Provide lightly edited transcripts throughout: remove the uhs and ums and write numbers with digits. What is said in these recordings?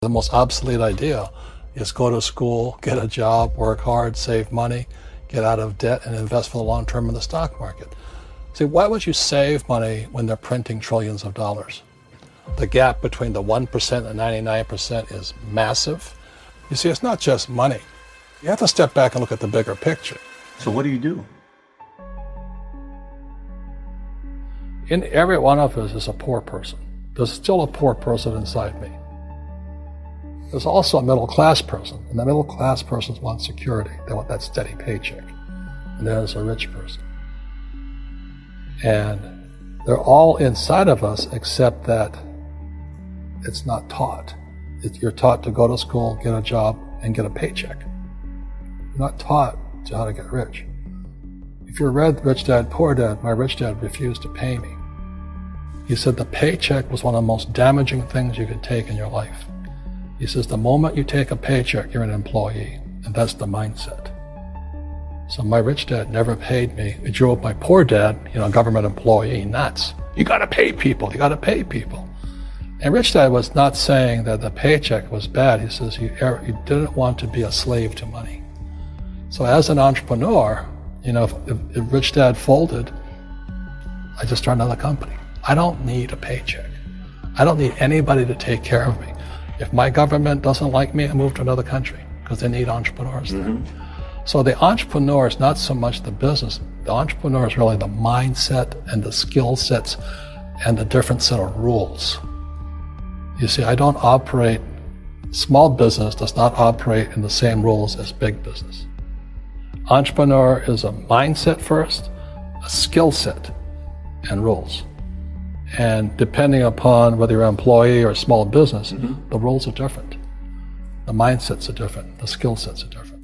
The most obsolete idea is go to school, get a job, work hard, save money, get out of debt, and invest for the long term in the stock market. See, why would you save money when they're printing trillions of dollars? The gap between the 1% and 99% is massive. You see, it's not just money. You have to step back and look at the bigger picture. So what do you do? In every one of us is a poor person. There's still a poor person inside me. There's also a middle-class person, and the middle-class persons want security. They want that steady paycheck. And there's a rich person. And they're all inside of us, except that it's not taught. You're taught to go to school, get a job, and get a paycheck. You're not taught to how to get rich. If you read Rich Dad, Poor Dad, my rich dad refused to pay me. He said the paycheck was one of the most damaging things you could take in your life. He says the moment you take a paycheck, you're an employee, and that's the mindset. So my rich dad never paid me. He drove my poor dad, government employee, nuts. You gotta pay people, you gotta pay people. And rich dad was not saying that the paycheck was bad. He says he didn't want to be a slave to money. So as an entrepreneur, if rich dad folded, I just started another company. I don't need a paycheck. I don't need anybody to take care of me. If my government doesn't like me, I move to another country because they need entrepreneurs there. So the entrepreneur is not so much the business. The entrepreneur is really the mindset and the skill sets and the different set of rules. You see, small business does not operate in the same rules as big business. Entrepreneur is a mindset first, a skill set, and rules. And depending upon whether you're an employee or a small business, the rules are different. The mindsets are different. The skill sets are different.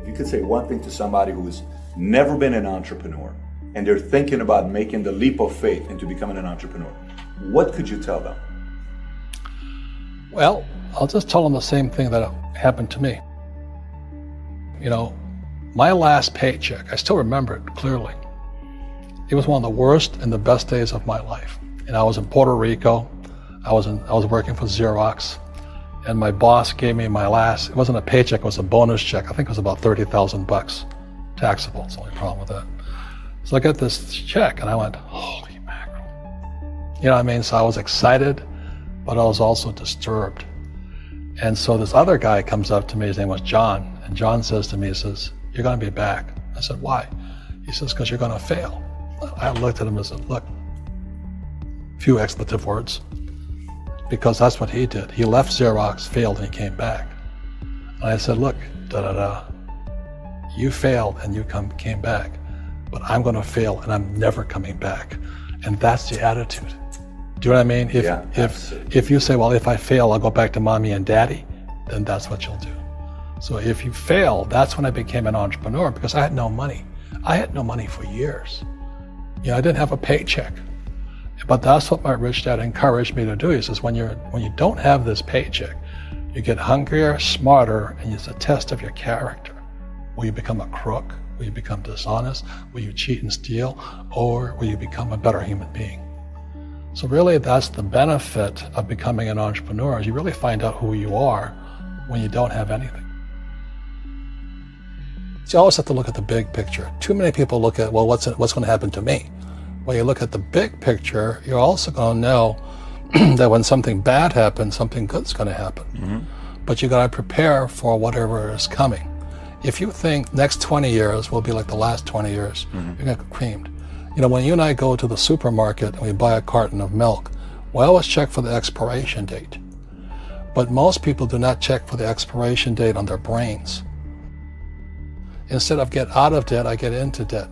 If you could say one thing to somebody who's never been an entrepreneur and they're thinking about making the leap of faith into becoming an entrepreneur, what could you tell them? Well, I'll just tell them the same thing that happened to me. My last paycheck, I still remember it clearly. It was one of the worst and the best days of my life. And I was in Puerto Rico. I was working for Xerox, and my boss gave me it wasn't a paycheck, it was a bonus check. I think it was about $30,000, taxable. It's the only problem with that. So I got this check and I went, holy mackerel. You know what I mean? So I was excited, but I was also disturbed. And so this other guy comes up to me, his name was John, and John says to me, he says, you're gonna be back. I said, why? He says, because you're gonna fail. I looked at him and said, look, few expletive words, because that's what he did. He left Xerox, failed, and he came back. And I said, look, you failed and you came back, but I'm going to fail and I'm never coming back. And that's the attitude. Do you know what I mean? If you say, well, if I fail, I'll go back to mommy and daddy, then that's what you'll do. So if you fail, that's when I became an entrepreneur, because I had no money. I had no money for years. I didn't have a paycheck. But that's what my rich dad encouraged me to do. He says, when you don't have this paycheck, you get hungrier, smarter, and it's a test of your character. Will you become a crook? Will you become dishonest? Will you cheat and steal? Or will you become a better human being? So really, that's the benefit of becoming an entrepreneur, is you really find out who you are when you don't have anything. So you always have to look at the big picture. Too many people look at, well, what's going to happen to me? When you look at the big picture, you're also going to know that when something bad happens, something good's going to happen. But you got to prepare for whatever is coming. If you think next 20 years will be like the last 20 years, you're going to get creamed. When you and I go to the supermarket and we buy a carton of milk, we always check for the expiration date. But most people do not check for the expiration date on their brains. Instead of get out of debt, I get into debt.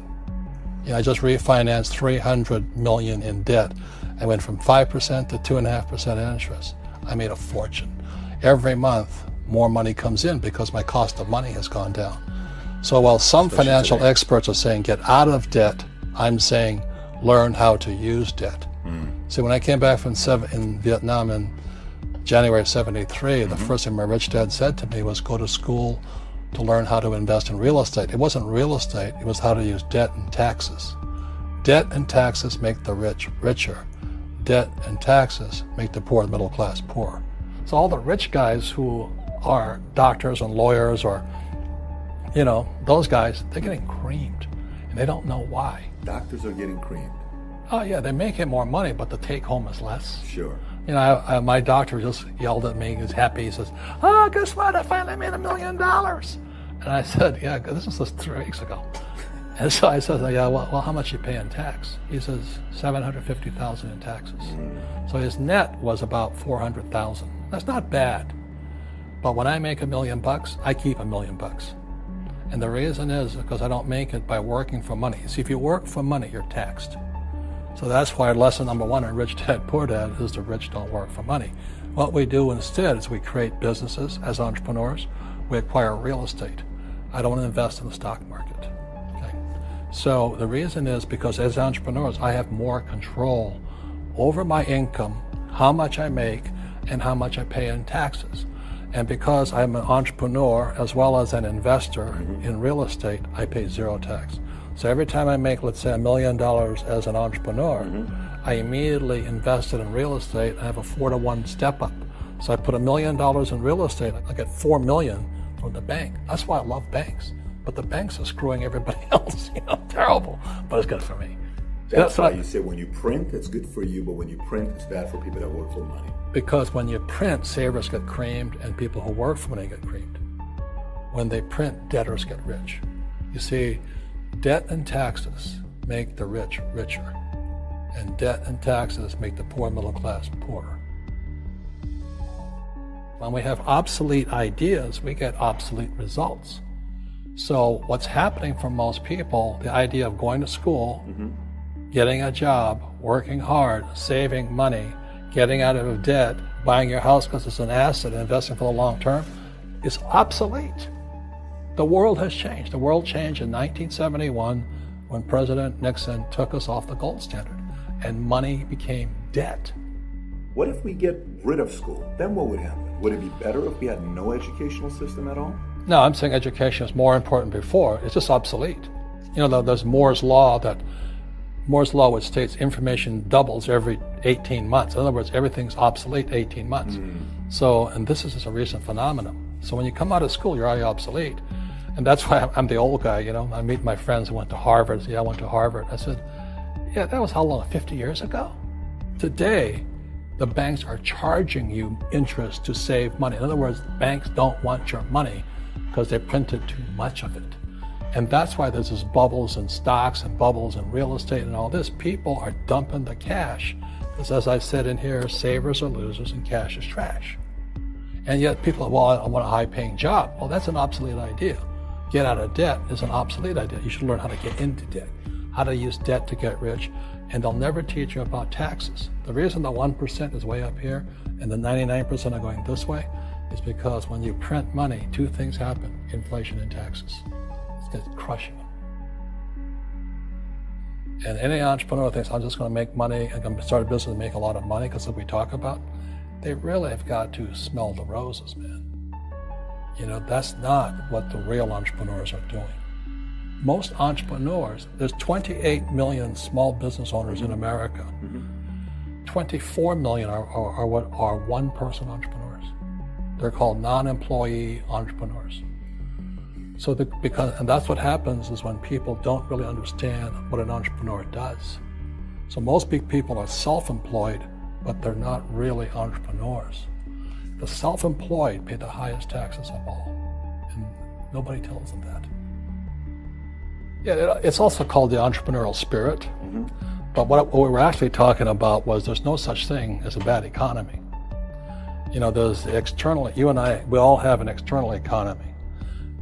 I just refinanced $300 million in debt. I went from 5% to 2.5% interest. I made a fortune. Every month, more money comes in because my cost of money has gone down. So while some financial experts are saying get out of debt, I'm saying learn how to use debt. See, when I came back from in Vietnam in January of '73, the first thing my rich dad said to me was go to school to learn how to invest in real estate. It wasn't real estate, it was how to use debt and taxes. Debt and taxes make the rich richer. Debt and taxes make the poor, the middle class, poor. So all the rich guys who are doctors and lawyers or, those guys, they're getting creamed. And they don't know why. Doctors are getting creamed. Oh, yeah, they're making more money, but the take home is less. Sure. My doctor just yelled at me. He was happy. He says, guess what? I finally made $1 million. And I said, yeah, this was just 3 weeks ago. And so I said, yeah, well, how much you pay in tax? He says, $750,000 in taxes. So his net was about $400,000. That's not bad. But when I make $1 million, I keep $1 million. And the reason is because I don't make it by working for money. See, if you work for money, you're taxed. So that's why lesson number 1 in Rich Dad, Poor Dad is the rich don't work for money. What we do instead is we create businesses as entrepreneurs. We acquire real estate. I don't invest in the stock market. Okay? So the reason is because as entrepreneurs, I have more control over my income, how much I make, and how much I pay in taxes. And because I'm an entrepreneur as well as an investor in real estate, I pay 0 tax. So every time I make, let's say, $1 million as an entrepreneur, I immediately invested in real estate. I have a 4-to-1 step up. So I put $1 million in real estate. I get $4 million from the bank. That's why I love banks. But the banks are screwing everybody else. Terrible. But it's good for me. That's why you say when you print, it's good for you, but when you print, it's bad for people that work for money. Because when you print, savers get creamed and people who work for money get creamed. When they print, debtors get rich. You see, debt and taxes make the rich richer, and debt and taxes make the poor middle class poorer. When we have obsolete ideas, we get obsolete results. So what's happening for most people, the idea of going to school, getting a job, working hard, saving money, getting out of debt, buying your house because it's an asset, investing for the long term, is obsolete. The world has changed. The world changed in 1971 when President Nixon took us off the gold standard and money became debt. What if we get rid of school? Then what would happen? Would it be better if we had no educational system at all? No, I'm saying education is more important before. It's just obsolete. There's Moore's Law which states information doubles every 18 months. In other words, everything's obsolete 18 months. So, and this is just a recent phenomenon. So when you come out of school, you're already obsolete. And that's why I'm the old guy, I meet my friends who went to Harvard. I went to Harvard. I said, yeah, that was how long, 50 years ago? Today, the banks are charging you interest to save money. In other words, banks don't want your money because they printed too much of it. And that's why there's this bubbles in stocks and bubbles in real estate and all this. People are dumping the cash because, as I said in here, savers are losers and cash is trash. And yet people, I want a high-paying job. Well, that's an obsolete idea. Get out of debt is an obsolete idea. You should learn how to get into debt, how to use debt to get rich, and they'll never teach you about taxes. The reason the 1% is way up here and the 99% are going this way is because when you print money, 2 things happen: inflation and taxes. It's crushing them. And any entrepreneur thinks, I'm just going to make money and going to start a business and make a lot of money because of what we talk about, they really have got to smell the roses, man. That's not what the real entrepreneurs are doing. Most entrepreneurs, there's 28 million small business owners in America. 24 million are what are one-person entrepreneurs. They're called non-employee entrepreneurs. So and that's what happens is when people don't really understand what an entrepreneur does. So most big people are self-employed, but they're not really entrepreneurs. The self-employed pay the highest taxes of all, and nobody tells them that. Yeah, it's also called the entrepreneurial spirit, but what we were actually talking about was there's no such thing as a bad economy. There's the external, you and I, we all have an external economy,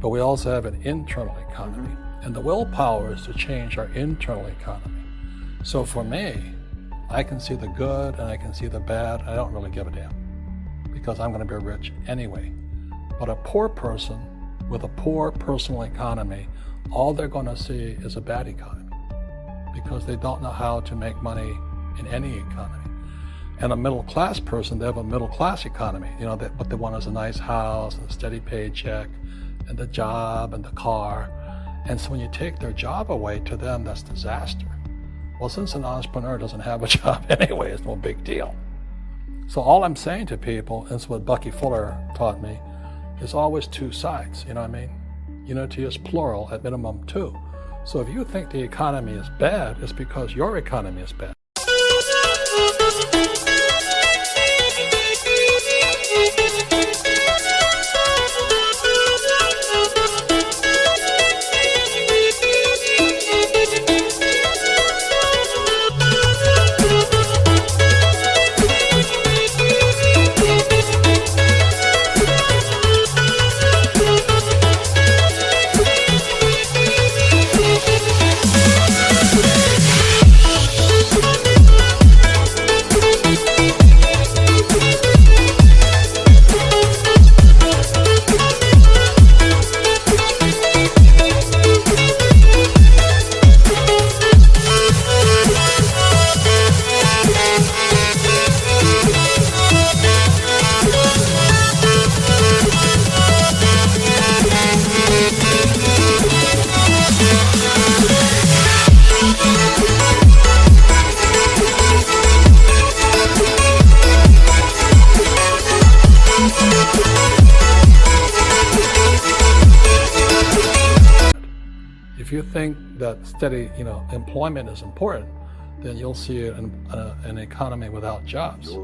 but we also have an internal economy. And the willpower is to change our internal economy. So for me, I can see the good and I can see the bad. I don't really give a damn because I'm going to be rich anyway. But a poor person with a poor personal economy, all they're going to see is a bad economy because they don't know how to make money in any economy. And a middle class person, they have a middle class economy. What they want is a nice house and a steady paycheck and the job and the car. And so when you take their job away, to them, that's disaster. Well, since an entrepreneur doesn't have a job anyway, it's no big deal. So all I'm saying to people, and it's what Bucky Fuller taught me, is always two sides, you know what I mean? Unity is plural, at minimum two. So if you think the economy is bad, it's because your economy is bad. If you think that steady, employment is important, then you'll see an economy without jobs.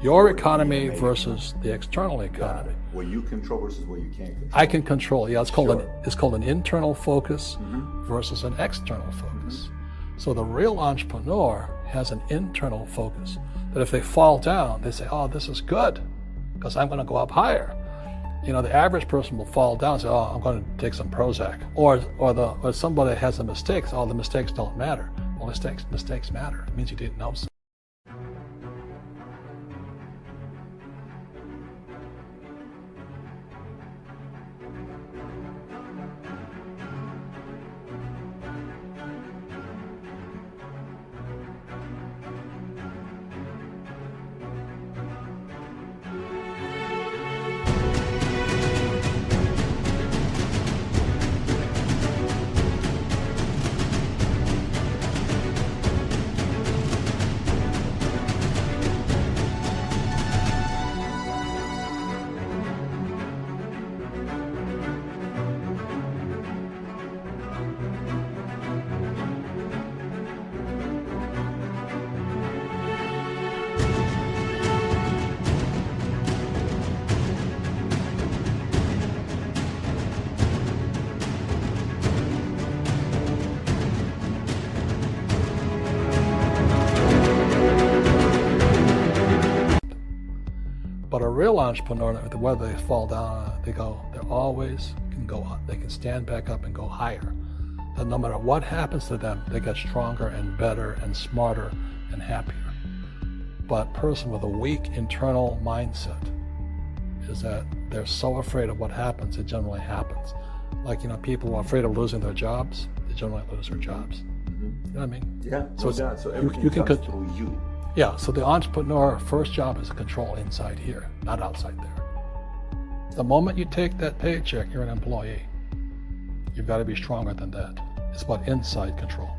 Your economy versus the external economy. What you control versus what you can't control. I can control. Yeah, it's called an internal focus versus an external focus. So the real entrepreneur has an internal focus. That if they fall down, they say, "Oh, this is good, because I'm going to go up higher." The average person will fall down and say, "Oh, I'm going to take some Prozac," or somebody has a mistake. "Oh, the mistakes don't matter." Well, mistakes matter. It means you didn't know something. But a real entrepreneur, whether they fall down, they always can go up. They can stand back up and go higher. And no matter what happens to them, they get stronger and better and smarter and happier. But a person with a weak internal mindset is that they're so afraid of what happens, it generally happens. Like, people who are afraid of losing their jobs, they generally lose their jobs. You know what I mean? Yeah, so everything you can comes through you. Yeah, so the entrepreneur first job is to control inside here, not outside there. The moment you take that paycheck, you're an employee. You've got to be stronger than that. It's about inside control.